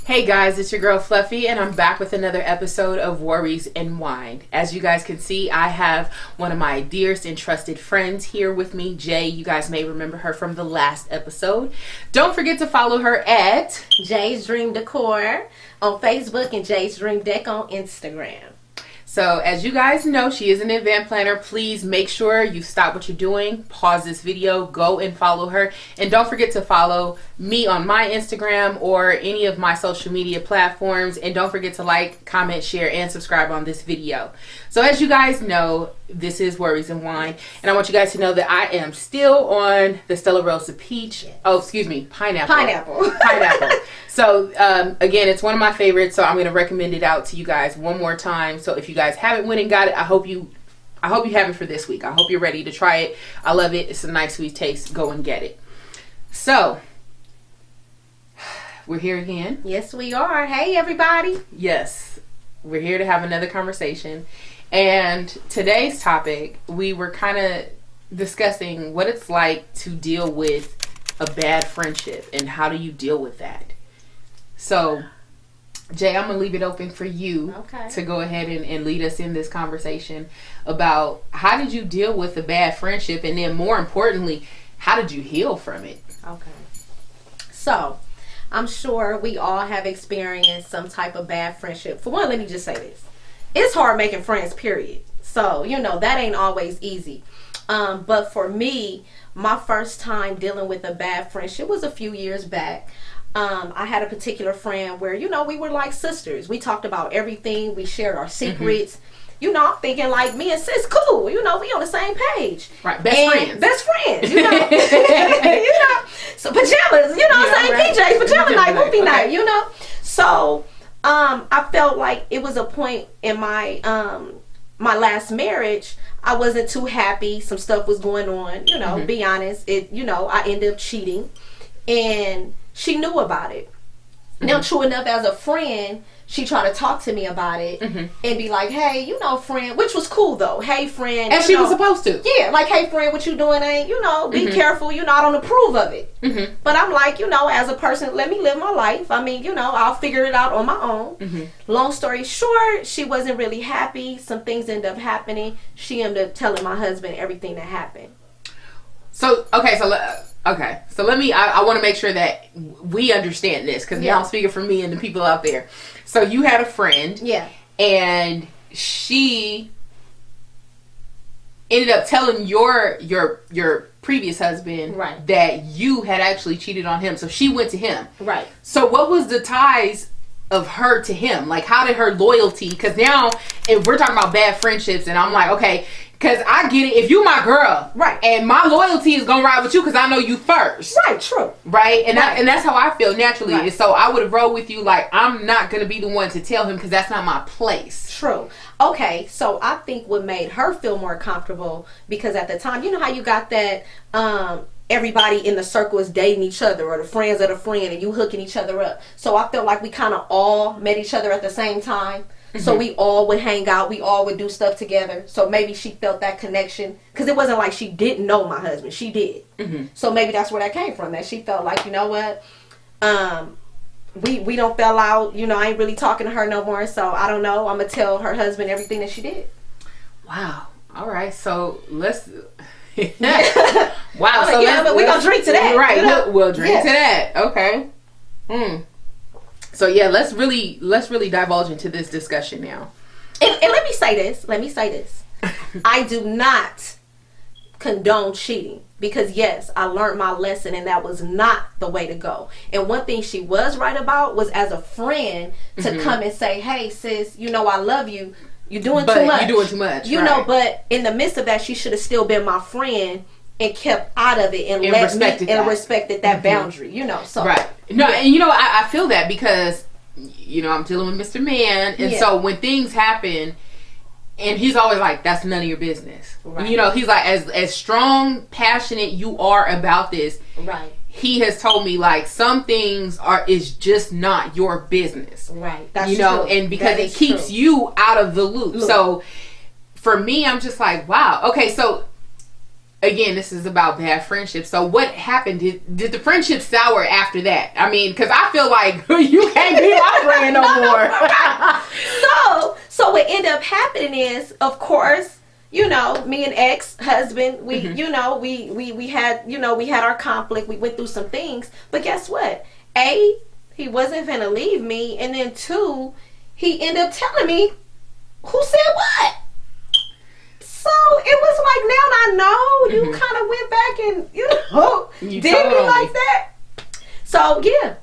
Hey guys, it's your girl Fluffy, and I'm back with another episode of Worries and Wine. As you guys can see, I have one of my dearest and trusted friends here with me, Jay. You guys may remember her from the last episode. Don't forget to follow her at Jay's Dream Decor on Facebook and Jay's Dream Deck on Instagram. So, as you guys know, she is an event planner. Please make sure you stop what you're doing, pause this video, go and follow her. And don't forget to follow me on my Instagram or any of my social media platforms. And don't forget to like, comment, share, and subscribe on this video. So, as you guys know, this is Worries and Wine. And I want you guys to know that I am still on the Stella Rosa Peach. Yes. Oh, excuse me, Pineapple. Pineapple. So, again, it's one of my favorites, so I'm going to recommend it out to you guys one more time. So, if you guys haven't went and got it, I hope you have it for this week. I hope you're ready to try it. I love it. It's a nice, sweet taste. Go and get it. So, we're here again. Yes, we are. Hey, everybody. Yes, we're here to have another conversation. And today's topic, we were kind of discussing what it's like to deal with a bad friendship and how do you deal with that. So, Jay, I'm going to leave it open for you to go ahead and lead us in this conversation about how did you deal with a bad friendship, and then more importantly, how did you heal from it? Okay. So, I'm sure we all have experienced some type of bad friendship. For one, let me just say this. It's hard making friends, period. So, that ain't always easy. But for me, my first time dealing with a bad friendship was a few years back. I had a particular friend where, we were like sisters. We talked about everything. We shared our secrets. I'm thinking like me and sis, cool. We on the same page. Right. Best friends. So pajamas, same right. PJs, pajama night, movie night, So, I felt like it was a point in my, my last marriage. I wasn't too happy. Some stuff was going on, be honest. I ended up cheating, and she knew about it. Now, true enough, as a friend, she tried to talk to me about it and be like, hey, friend, which was cool though. Hey, friend. As she was supposed to. Yeah, like, hey, friend, what you doing ain't, be careful. I don't approve of it. But I'm like, as a person, let me live my life. I mean, I'll figure it out on my own. Long story short, she wasn't really happy. Some things ended up happening. She ended up telling my husband everything that happened. So let me, I want to make sure that we understand this, because now I'm speaking for me and the people out there. So you had a friend. Yeah. And she ended up telling your previous husband that you had actually cheated on him. So she went to him. Right. So what was the ties of her to him? Like, how did her loyalty, because now if we're talking about bad friendships, and I'm like, okay, because I get it. If you my girl, right, and my loyalty is gonna ride with you because I know you first, right, true, right, and that's how I feel naturally. Right. So I would have rolled with you. Like, I'm not gonna be the one to tell him because that's not my place. True. Okay, so I think what made her feel more comfortable, because at the time, how you got that everybody in the circle is dating each other, or the friends of the friend, and you hooking each other up. So I felt like we kind of all met each other at the same time. So we all would hang out. We all would do stuff together. So maybe she felt that connection. Because it wasn't like she didn't know my husband. She did. So maybe that's where that came from. That she felt like, what? We don't fell out. I ain't really talking to her no more. So I don't know. I'm going to tell her husband everything that she did. Wow. All right. So let's... Wow. So we're going to drink to that. Right. We'll drink to that. Okay. So yeah, let's really divulge into this discussion now. And let me say this. I do not condone cheating, because yes, I learned my lesson, and that was not the way to go. And one thing she was right about was, as a friend, to come and say, hey sis, I love you. You're doing too much. You're doing too much. But in the midst of that, she should have still been my friend and kept out of it and respected that boundary, So right. No, and I feel that because I'm dealing with Mr. Man, and so when things happen, and he's always like, that's none of your business. Right. He's like, as strong, passionate you are about this. Right. He has told me, like, some things is just not your business. Right. That's true. And because it keeps you out of the loop. So for me, I'm just like, wow. Okay, so again, this is about bad friendship. So what happened? Did the friendship sour after that? I mean, because I feel like you can't be my friend no more. So what ended up happening is, of course, you know, me and ex-husband, we, you know, we had, you know, we had our conflict. We went through some things. But guess what? A, he wasn't going to leave me. And then 2, he ended up telling me who said what. So it was like, now I know you kind of went back and, you know, You did told me me. like that. So, yeah,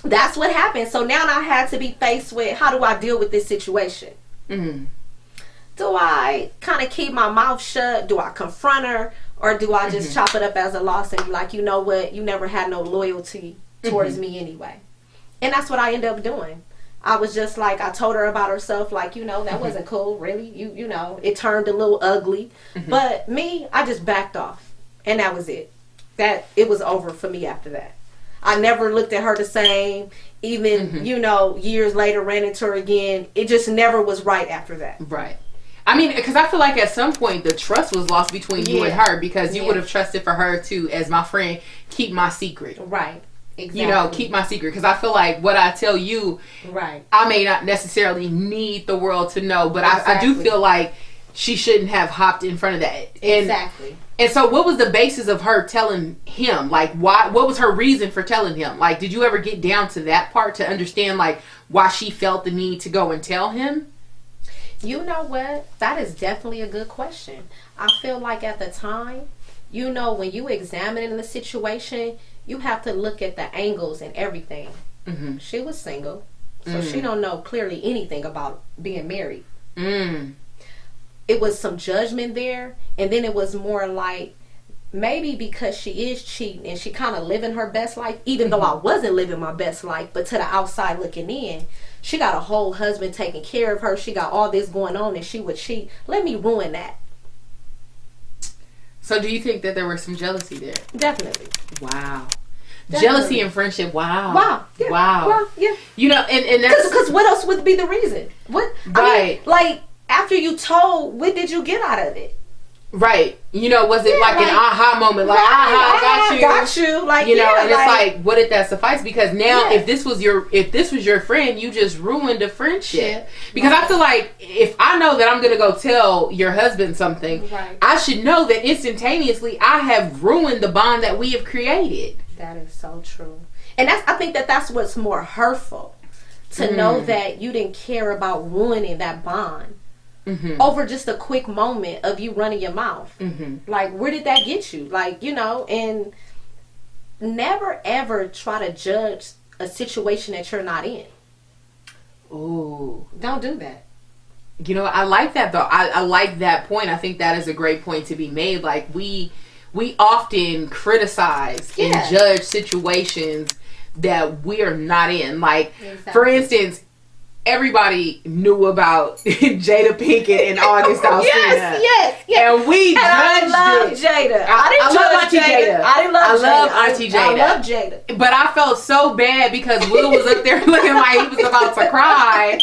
that's what happened. So now I had to be faced with, how do I deal with this situation? Do I kind of keep my mouth shut? Do I confront her? Or do I just chop it up as a loss and be like, you know what? You never had no loyalty towards me anyway. And that's what I ended up doing. I was just like, I told her about herself, like, you know, that wasn't cool, really. You know, it turned a little ugly. But me, I just backed off. And that was it. It was over for me after that. I never looked at her the same. Even, you know, years later, ran into her again. It just never was right after that. Right. I mean, because I feel like at some point the trust was lost between you and her, because you would have trusted for her to, as my friend, keep my secret. Right. Exactly. You know, keep my secret. Because I feel like what I tell you, I may not necessarily need the world to know, but I do feel like she shouldn't have hopped in front of that. Exactly. And so what was the basis of her telling him? Like, why? What was her reason for telling him? Like, did you ever get down to that part to understand, like, why she felt the need to go and tell him? You know what? That is definitely a good question. I feel like at the time, you know, when you examine the situation, you have to look at the angles and everything. She was single, so she don't know clearly anything about being married. It was some judgment there, and then it was more like, maybe because she is cheating and she kind of living her best life, even though I wasn't living my best life, but to the outside looking in, she got a whole husband taking care of her. She got all this going on and she would cheat. Let me ruin that. So do you think that there was some jealousy there? Definitely. Wow. Definitely. Jealousy and friendship. Wow. Yeah. Wow. Well, yeah. You know, and that's... Because what else would be the reason? What? Right. I mean, like, after you told, what did you get out of it? Right. You know, was it like an aha moment? Like, aha, got you. Like, you know, and it's like, what did that suffice? Because now, if this was your friend, you just ruined a friendship. Because I feel like if I know that I'm gonna go tell your husband something, I should know that instantaneously I have ruined the bond that we have created. That is so true. And I think that's what's more hurtful, to know that you didn't care about ruining that bond. Over just a quick moment of you running your mouth. Like, where did that get you? Like, you know, and never ever try to judge a situation that you're not in. Ooh. Don't do that. You know, I like that though. I like that point. I think that is a great point to be made. Like, we often criticize and judge situations that we are not in. Like, for instance, everybody knew about Jada Pinkett and August Alsina. Yes. And we judged I love it. Jada. I love Auntie Jada. I love Auntie Jada. I love Jada. But I felt so bad because Will was up there looking like he was about to cry.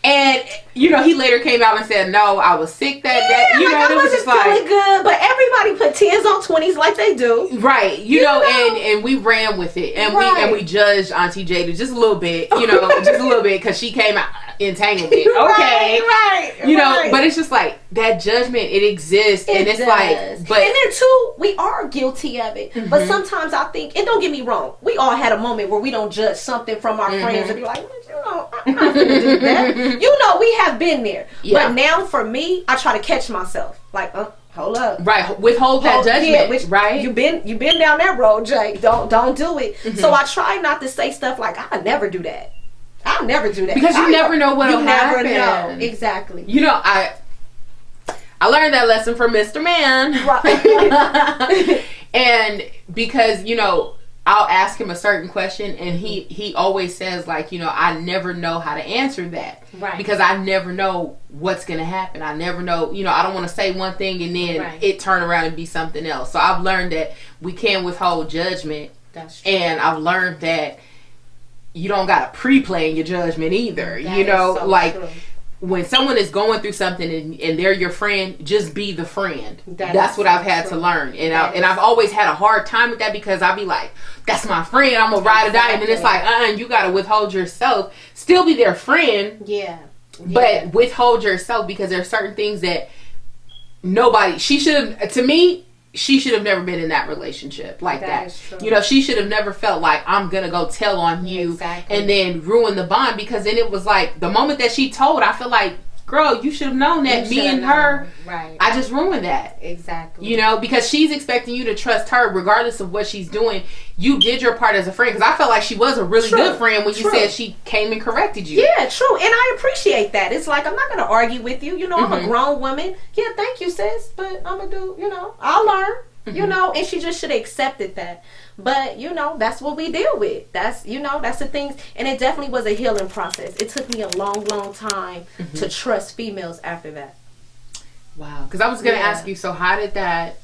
And, you know, he later came out and said, no, I was sick that day. You know, it was just like, feeling good. But everybody put 10s on 20s like they do. Right. You know, and we ran with it. And we judged Auntie Jada just a little bit, you know, just a little bit, because she came out entanglement. Okay. Right. You know, but it's just like that judgment, it exists. And it's like, but. And then too, we are guilty of it. But sometimes I think, and don't get me wrong, we all had a moment where we don't judge something from our friends and be like, you know, I'm not going to do that. You know, we have been there. But now for me, I try to catch myself. Like, hold up. Right. Withhold that judgment. Right. You've been down that road, Jake. Don't do it. So I try not to say stuff like, I'll never do that. I'll never do that. Because you never know what'll happen. You never know. Exactly. You know, I learned that lesson from Mr. Man. Right. And because, you know, I'll ask him a certain question and he always says, like, you know, I never know how to answer that. Right. Because I never know what's going to happen. I never know, you know, I don't want to say one thing and then it turn around and be something else. So I've learned that we can't withhold judgment. That's true. And I've learned that you don't got to pre-plan your judgment either. That you know, so like, true. when someone is going through something and they're your friend, just be the friend. That's what I've had to learn. And I've always had a hard time with that, because I'll be like, that's my friend, I'm gonna ride or die. And then it's like, you gotta withhold yourself. Still be their friend. Yeah. But withhold yourself, because there are certain things that she should have never been in that relationship like that. You know, she should have never felt like, I'm gonna go tell on you and then ruin the bond, because then it was like the moment that she told, I feel like, girl, you should have known that me and her, I just ruined that. Exactly. You know, because she's expecting you to trust her regardless of what she's doing. You did your part as a friend, because I felt like she was a really good friend when you said she came and corrected you. Yeah, true. And I appreciate that. It's like, I'm not going to argue with you. You know, I'm a grown woman. Yeah, thank you, sis. But I'm going to do, you know, I'll learn, you know, and she just should have accepted that. But, you know, that's what we deal with. That's, you know, that's the things. And it definitely was a healing process. It took me a long, long time to trust females after that. Wow. Because I was going to ask you, so how did that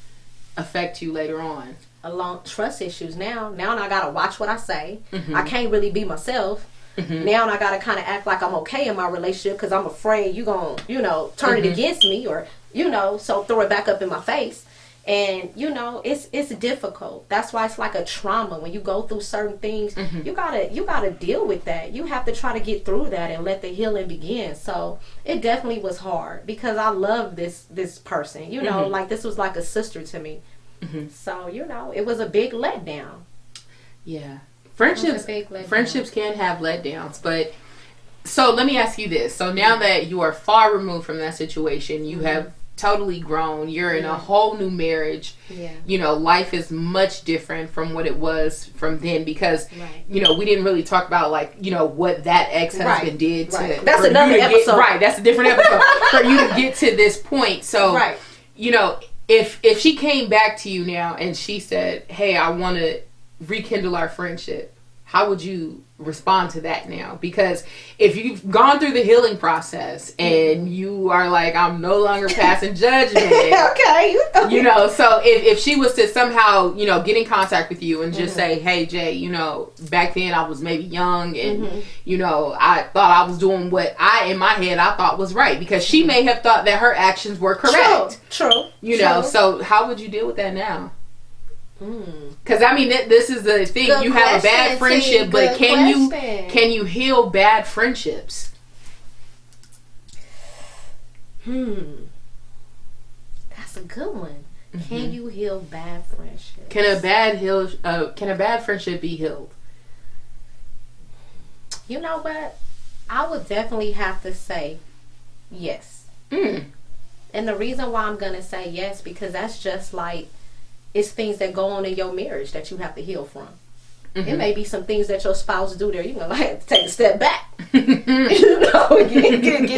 affect you later on? Along trust issues now I gotta watch what I say. I can't really be myself. Now I gotta kind of act like I'm okay in my relationship, because I'm afraid you gonna, you know, turn it against me, or, you know, so throw it back up in my face. And, you know, it's difficult. That's why it's like a trauma. When you go through certain things, you gotta deal with that. You have to try to get through that and let the healing begin. So it definitely was hard, because I love this person, you know, like this was like a sister to me. So, you know, it was a big letdown. Yeah. Friendships can have letdowns, but so let me ask you this. So now that you are far removed from that situation, you have totally grown, you're in a whole new marriage. You know, life is much different from what it was from then, because you know, we didn't really talk about, like, you know, what that ex-husband did to that's another episode. That's a different episode for you to get to this point. So you know, if she came back to you now and she said, hey, I want to rekindle our friendship, how would you respond to that now? Because if you've gone through the healing process and you are like, I'm no longer passing judgment. You know, so if she was to somehow, you know, get in contact with you and just say, hey, Jay, you know, back then I was maybe young and, you know, I thought I was doing what in my head, I thought was right, because she may have thought that her actions were correct. True. You know, so how would you deal with that now? Because I mean, this is the thing. You have a bad friendship, but can you heal bad friendships? That's a good one. Can you heal bad friendships? Can a bad friendship be healed? You know what? I would definitely have to say yes. And the reason why I'm gonna say yes, because that's just like, it's things that go on in your marriage that you have to heal from. It may be some things that your spouse do there. You're going to have to take a step back. You know, get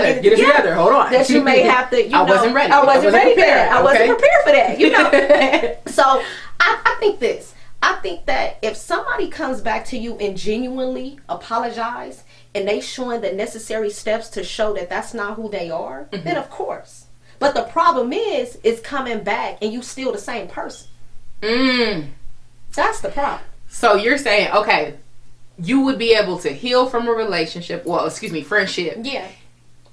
it together. Hold on. That you may have to, I wasn't ready. I wasn't ready for that. I wasn't prepared for that. You know. So I think this. I think that if somebody comes back to you and genuinely apologize, and they showing the necessary steps to show that that's not who they are, then of course. But the problem is coming back and you still the same person. That's the problem. So you're saying, okay, you would be able to heal from a relationship, friendship. Yeah.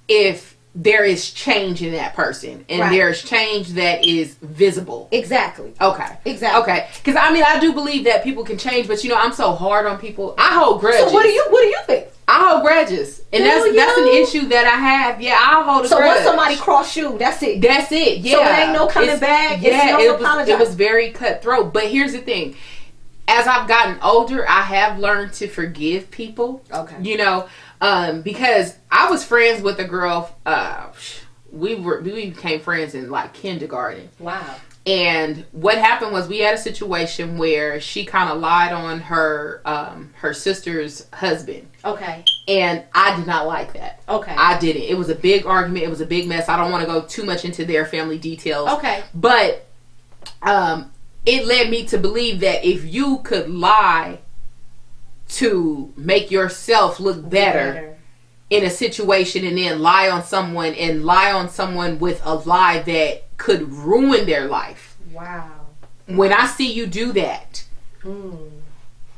If there is change in that person and there's change that is visible. Exactly. Okay. Exactly. Okay. Because I mean, I do believe that people can change, but you know, I'm so hard on people. I hold grudges. So what do you think? I hold grudges, and that's an issue that I have. Yeah, I'll hold a grudge. So once somebody cross you, that's it. That's it. Yeah. So it ain't no coming back. Yeah, it was very cutthroat. But here's the thing: as I've gotten older, I have learned to forgive people. Okay. You know, because I was friends with a girl. We became friends in like kindergarten. Wow. And what happened was we had a situation where she kind of lied on her sister's husband. Okay. And I did not like that. Okay. I didn't. It was a big argument. It was a big mess. I don't want to go too much into their family details. Okay. But it led me to believe that if you could lie to make yourself look better in a situation, and then lie on someone with a lie that could ruin their life. Wow. When I see you do that, and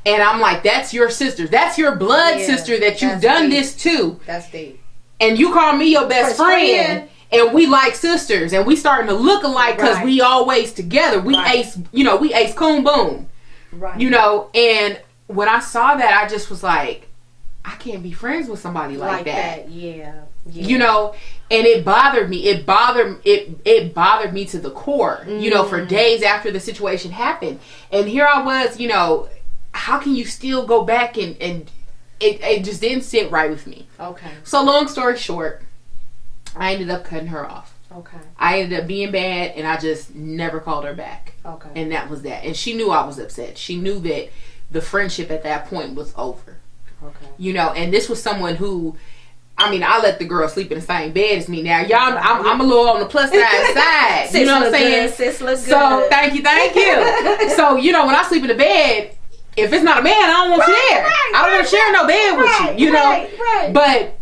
I'm like, that's your sister. That's your blood sister that you've done this to. That's deep. and you call me your best friend, and we like sisters, and we starting to look alike because we always together. We ace, we ace coon boom. Right. And when I saw that, I just was like, I can't be friends with somebody like that. Yeah. And it bothered me. It bothered me to the core, for days after the situation happened. And here I was, how can you still go back and it just didn't sit right with me. Okay. So long story short, I ended up cutting her off. Okay. I ended up being bad, and I just never called her back. Okay. And that was that. And she knew I was upset. She knew that the friendship at that point was over. Okay. And this was someone who, I let the girl sleep in the same bed as me. Now, y'all, I'm a little on the plus side. You know what I'm saying? Sis looks good. So, thank you. So, when I sleep in the bed, if it's not a man, I don't want you there. I don't want to share no bed with you, Right. But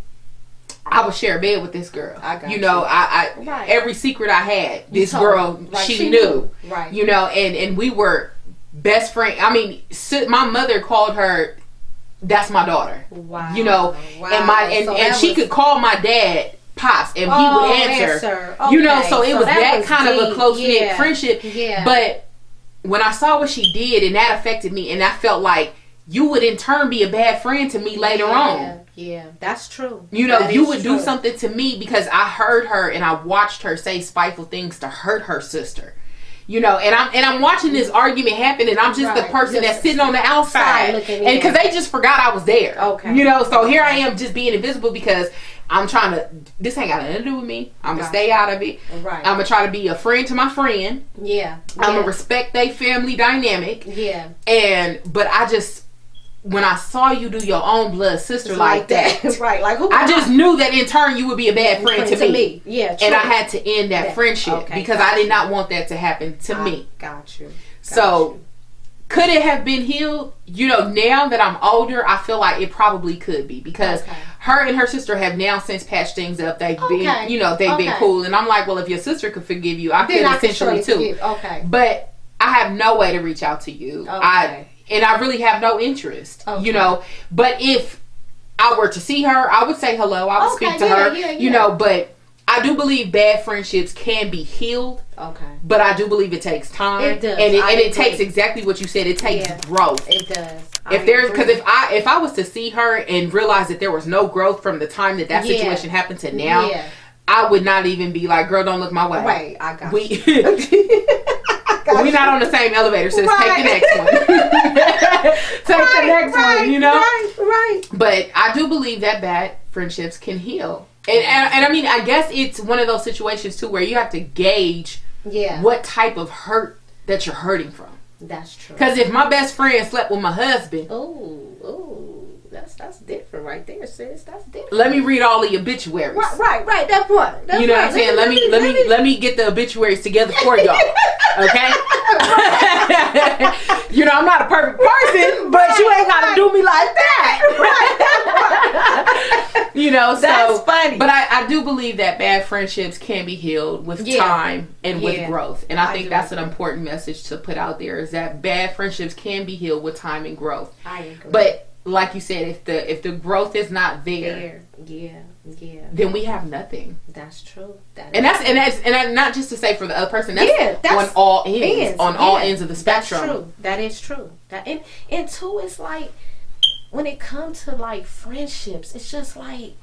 I would share a bed with this girl. I got I every secret I had, this girl, she knew. Right. And we were best friends. My mother called her, that's my daughter. Wow. And she could call my dad Pops, and he would answer. Okay. So it was that kind deep. of a close-knit friendship. Yeah. But when I saw what she did, and that affected me, and I felt like you would in turn be a bad friend to me later on. Yeah, that's true. You would do something to me because I heard her and I watched her say spiteful things to hurt her sister. And I'm watching this argument happen, and I'm just the person that's sitting on the outside, and because they just forgot I was there. Okay. So here I am just being invisible because I'm trying to. This ain't got nothing to do with me. I'm gonna stay out of it. Right. I'm gonna try to be a friend to my friend. Yeah. I'm gonna respect their family dynamic. Yeah. But I just. When I saw you do your own blood sister like that, right? Like who? I just knew that in turn you would be a bad friend to me. Yeah, true. And I had to end that friendship because I did not want that to happen to me. Got you. Could it have been healed? Now that I'm older, I feel like it probably could be because her and her sister have now since patched things up. They've been, they've been cool. And I'm like, well, if your sister could forgive you, I could essentially too. Okay. But I have no way to reach out to you. Okay. And I really have no interest, But if I were to see her, I would say hello. I would speak to her, But I do believe bad friendships can be healed. Okay. But I do believe it takes time. It does. And it takes exactly what you said. It takes growth. It does. Because if I was to see her and realize that there was no growth from the time that situation happened to now, I would not even be like, girl, don't look my way. Right. I got you. We're not on the same elevator, sis. Take the next one. Take the next one, Right. But I do believe that bad friendships can heal. And I guess it's one of those situations, too, where you have to gauge what type of hurt that you're hurting from. That's true. Because if my best friend slept with my husband... That's different right there, sis. That's different. Let me read all the obituaries. Right. That part. You know what I'm saying? Let me get the obituaries together for y'all. Okay? I'm not a perfect person, but you ain't gotta do me like that. Right. That's funny. But I do believe that bad friendships can be healed with time and with growth. And I think that's an important message to put out there, is that bad friendships can be healed with time and growth. I agree. But like you said, if the growth is not there, then we have nothing. That's true. And that's not just to say for the other person. That's on all ends, all ends of the spectrum. That's true. That is true. And two, it's like when it comes to like friendships, it's just like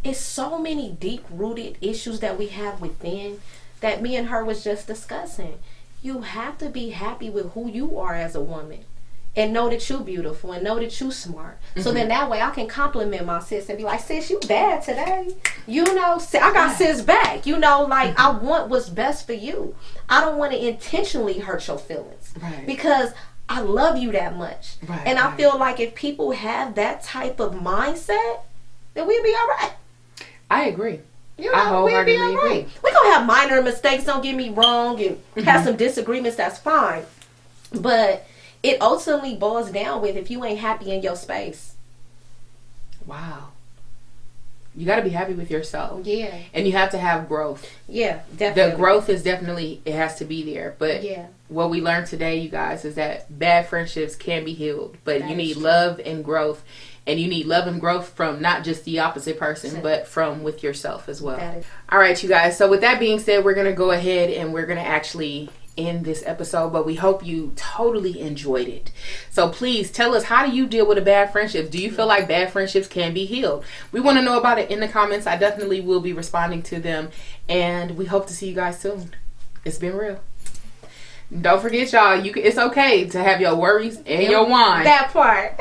it's so many deep rooted issues that we have within that me and her was just discussing. You have to be happy with who you are as a woman. And know that you're beautiful and know that you're smart. So then that way I can compliment my sis and be like, sis, you bad today. I got sis back. I want what's best for you. I don't want to intentionally hurt your feelings. Right. Because I love you that much. Right, and I feel like if people have that type of mindset, then we'll be all right. I agree. I wholeheartedly we'll be all right. We're going to have minor mistakes, don't get me wrong, and have some disagreements, that's fine. But it ultimately boils down with if you ain't happy in your space. Wow. You got to be happy with yourself. Yeah. And you have to have growth. Yeah, definitely. The growth is definitely, it has to be there. But what we learned today, you guys, is that bad friendships can be healed. But you need love and growth. and you need love and growth from not just the opposite person, but from with yourself as well. All right, you guys. So with that being said, we're going to go ahead and we're going to actually end this episode, but we hope you totally enjoyed it. So please tell us, how do you deal with a bad friendship? Do you feel like bad friendships can be healed? We want to know about it in the comments. I definitely will be responding to them, and we hope to see you guys soon. It's been real. Don't forget, y'all, it's okay to have your worries and your wine. That part.